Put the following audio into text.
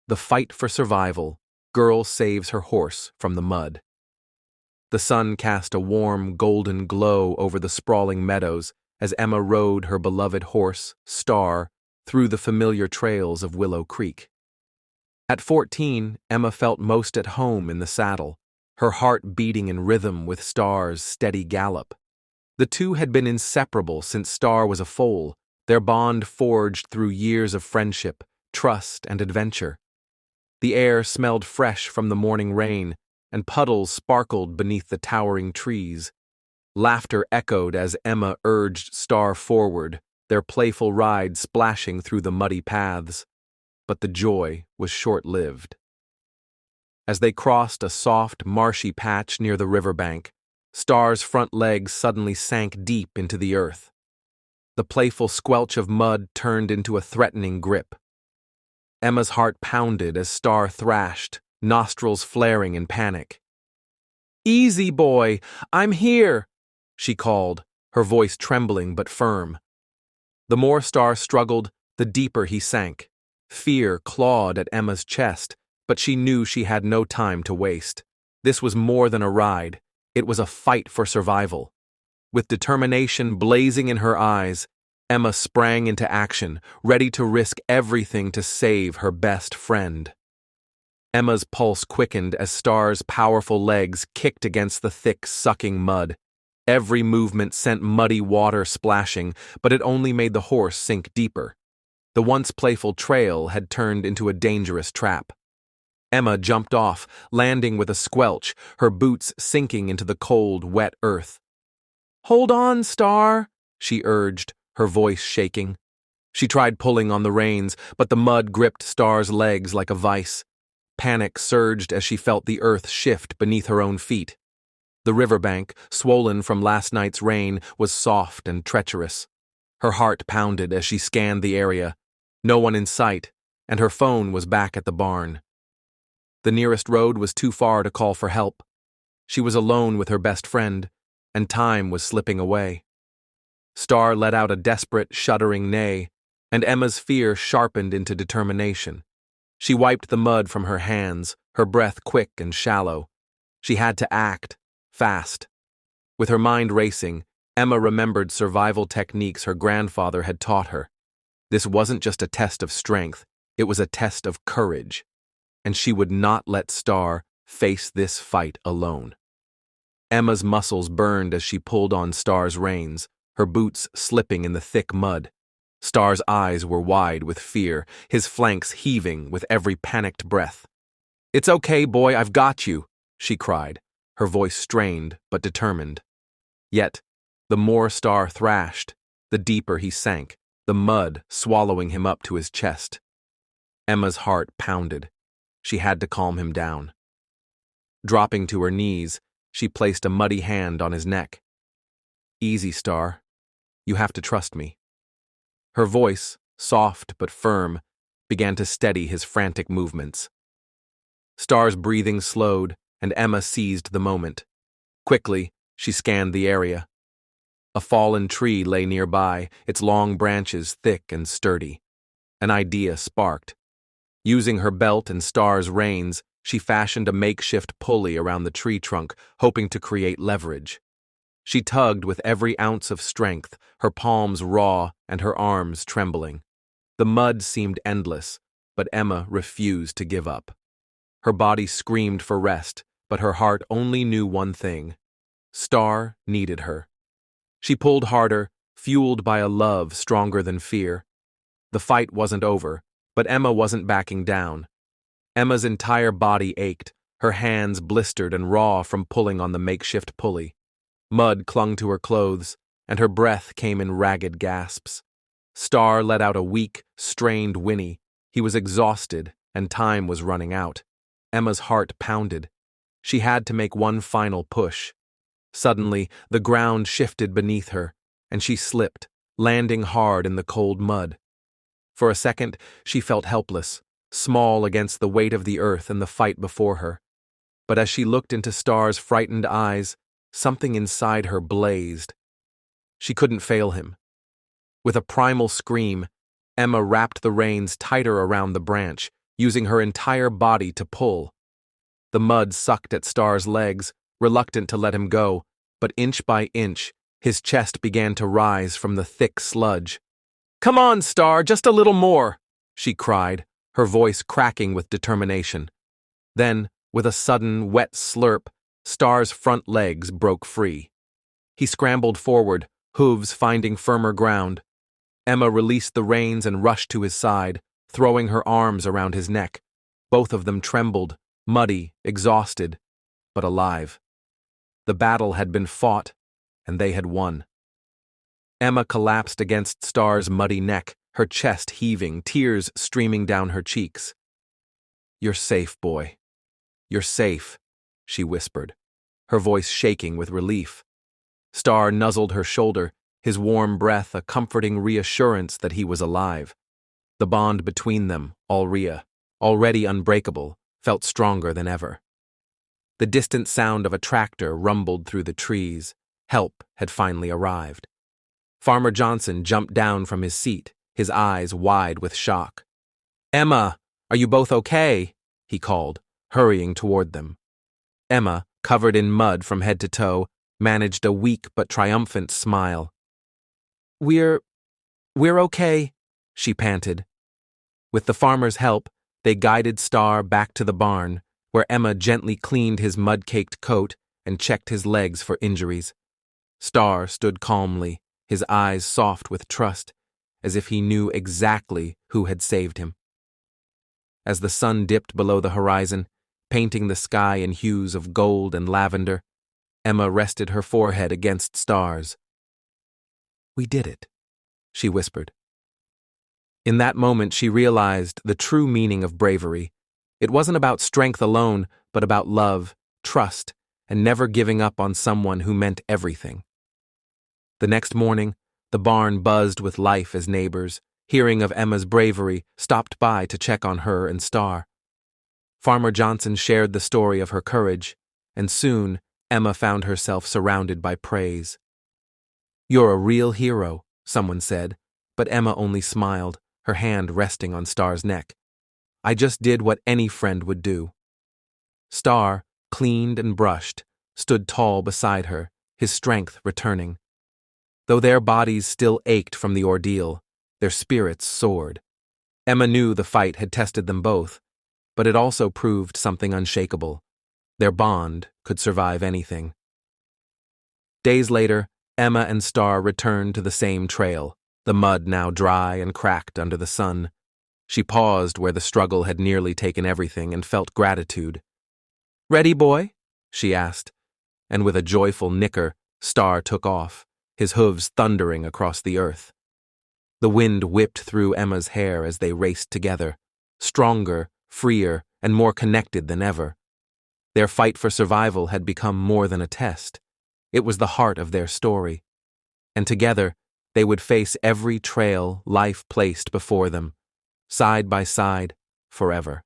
The fight for survival. Girl saves her horse from the mud. The sun cast a warm, golden glow over the sprawling meadows as Emma rode her beloved horse, Star, through the familiar trails of Willow Creek. At 14, Emma felt most at home in the saddle, her heart beating in rhythm with Star's steady gallop. The two had been inseparable since Star was a foal, their bond forged through years of friendship, trust, and adventure. The air smelled fresh from the morning rain, and puddles sparkled beneath the towering trees. Laughter echoed as Emma urged Star forward, their playful ride splashing through the muddy paths. But the joy was short-lived. As they crossed a soft, marshy patch near the riverbank, Star's front legs suddenly sank deep into the earth. The playful squelch of mud turned into a threatening grip. Emma's heart pounded as Star thrashed, nostrils flaring in panic. "Easy, boy, I'm here," she called, her voice trembling but firm. The more Star struggled, the deeper he sank. Fear clawed at Emma's chest, but she knew she had no time to waste. This was more than a ride, it was a fight for survival. With determination blazing in her eyes, Emma sprang into action, ready to risk everything to save her best friend. Emma's pulse quickened as Star's powerful legs kicked against the thick, sucking mud. Every movement sent muddy water splashing, but it only made the horse sink deeper. The once playful trail had turned into a dangerous trap. Emma jumped off, landing with a squelch, her boots sinking into the cold, wet earth. "Hold on, Star," she urged, her voice shaking. She tried pulling on the reins, but the mud gripped Star's legs like a vice. Panic surged as she felt the earth shift beneath her own feet. The riverbank, swollen from last night's rain, was soft and treacherous. Her heart pounded as she scanned the area. No one in sight, and her phone was back at the barn. The nearest road was too far to call for help. She was alone with her best friend, and time was slipping away. Star let out a desperate, shuddering neigh, and Emma's fear sharpened into determination. She wiped the mud from her hands, her breath quick and shallow. She had to act, fast. With her mind racing, Emma remembered survival techniques her grandfather had taught her. This wasn't just a test of strength, it was a test of courage. And she would not let Star face this fight alone. Emma's muscles burned as she pulled on Star's reins, her boots slipping in the thick mud. Star's eyes were wide with fear, his flanks heaving with every panicked breath. "It's okay, boy, I've got you," she cried, her voice strained but determined. Yet, the more Star thrashed, the deeper he sank, the mud swallowing him up to his chest. Emma's heart pounded. She had to calm him down. Dropping to her knees, she placed a muddy hand on his neck. "Easy, Star. You have to trust me." Her voice, soft but firm, began to steady his frantic movements. Star's breathing slowed, and Emma seized the moment. Quickly, she scanned the area. A fallen tree lay nearby, its long branches thick and sturdy. An idea sparked. Using her belt and Star's reins, she fashioned a makeshift pulley around the tree trunk, hoping to create leverage. She tugged with every ounce of strength, her palms raw and her arms trembling. The mud seemed endless, but Emma refused to give up. Her body screamed for rest, but her heart only knew one thing. Star needed her. She pulled harder, fueled by a love stronger than fear. The fight wasn't over, but Emma wasn't backing down. Emma's entire body ached, her hands blistered and raw from pulling on the makeshift pulley. Mud clung to her clothes, and her breath came in ragged gasps. Star let out a weak, strained whinny. He was exhausted, and time was running out. Emma's heart pounded. She had to make one final push. Suddenly, the ground shifted beneath her, and she slipped, landing hard in the cold mud. For a second, she felt helpless, small against the weight of the earth and the fight before her. But as she looked into Star's frightened eyes, something inside her blazed. She couldn't fail him. With a primal scream, Emma wrapped the reins tighter around the branch, using her entire body to pull. The mud sucked at Star's legs, reluctant to let him go, but inch by inch, his chest began to rise from the thick sludge. "Come on, Star, just a little more," she cried, her voice cracking with determination. Then, with a sudden, wet slurp, Star's front legs broke free. He scrambled forward, hooves finding firmer ground. Emma released the reins and rushed to his side, throwing her arms around his neck. Both of them trembled, muddy, exhausted, but alive. The battle had been fought, and they had won. Emma collapsed against Star's muddy neck, her chest heaving, tears streaming down her cheeks. "You're safe, boy. You're safe," she whispered, her voice shaking with relief. Star nuzzled her shoulder, his warm breath a comforting reassurance that he was alive. The bond between them, already unbreakable, felt stronger than ever. The distant sound of a tractor rumbled through the trees. Help had finally arrived. Farmer Johnson jumped down from his seat, his eyes wide with shock. "Emma, are you both okay?" he called, hurrying toward them. Emma, covered in mud from head to toe, managed a weak but triumphant smile. We're okay," she panted. With the farmer's help, they guided Star back to the barn, where Emma gently cleaned his mud-caked coat and checked his legs for injuries. Star stood calmly, his eyes soft with trust, as if he knew exactly who had saved him. As the sun dipped below the horizon, painting the sky in hues of gold and lavender, Emma rested her forehead against Star's. "We did it," she whispered. In that moment, she realized the true meaning of bravery. It wasn't about strength alone, but about love, trust, and never giving up on someone who meant everything. The next morning, the barn buzzed with life as neighbors, hearing of Emma's bravery, stopped by to check on her and Star. Farmer Johnson shared the story of her courage, and soon Emma found herself surrounded by praise. "You're a real hero," someone said, but Emma only smiled, her hand resting on Star's neck. "I just did what any friend would do." Star, cleaned and brushed, stood tall beside her, his strength returning. Though their bodies still ached from the ordeal, their spirits soared. Emma knew the fight had tested them both, but it also proved something unshakable. Their bond could survive anything. Days later, Emma and Star returned to the same trail, the mud now dry and cracked under the sun. She paused where the struggle had nearly taken everything and felt gratitude. "Ready, boy?" she asked, and with a joyful nicker, Star took off, his hooves thundering across the earth. The wind whipped through Emma's hair as they raced together, stronger, freer, and more connected than ever. Their fight for survival had become more than a test. It was the heart of their story. And together, they would face every trail life placed before them, side by side, forever.